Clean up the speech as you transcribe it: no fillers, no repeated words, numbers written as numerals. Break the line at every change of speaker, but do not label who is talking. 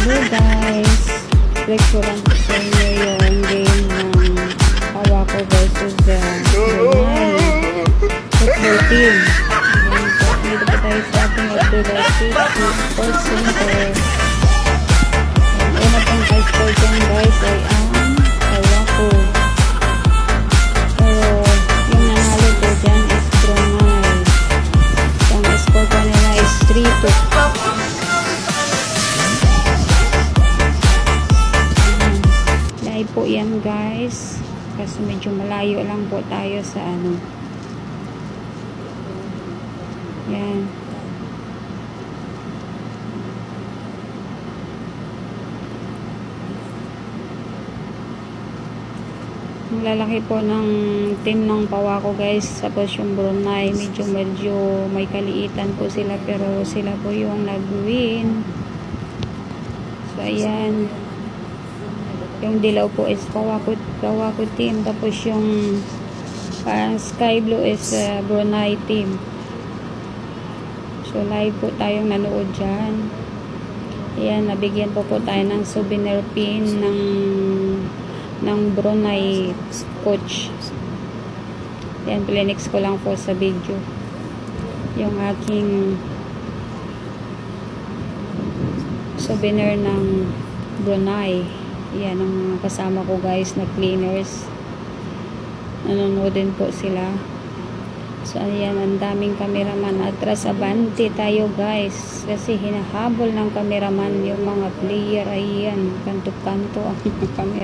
Hello guys, flex ko lang po sa inyo yung game ng Pawako versus Brunei football team. Ayan po, dito po tayo sa ating Abdullah Sports Center. Ang una pong high-score dyan guys ay ang Pawako. Pero yung nanalo po dyan is Brunei. So ang score po nila is 3-2. Live po yan guys, kasi medyo malayo lang po tayo sa ano. Yan. Ang lalaki po ng team ng Pawako guys, tapos yung Brunei medyo may kaliitan po sila, pero sila po yung nag-win. So ayan, yung dilaw po is Pawako team, tapos yung sky blue is Brunei team. So live po tayong nanood dyan. Ayan, nabigyan po tayo ng souvenir pin ng Brunei coach. Ayan, plinix ko lang po sa video yung aking souvenir ng Brunei. Yan ang mga kasama ko guys na cleaners. Nanonood din po sila. So ayan, ang daming cameraman. Atras abante tayo guys, kasi hinahabol ng cameraman yung mga player. Ayan, kanto-kanto ang camera.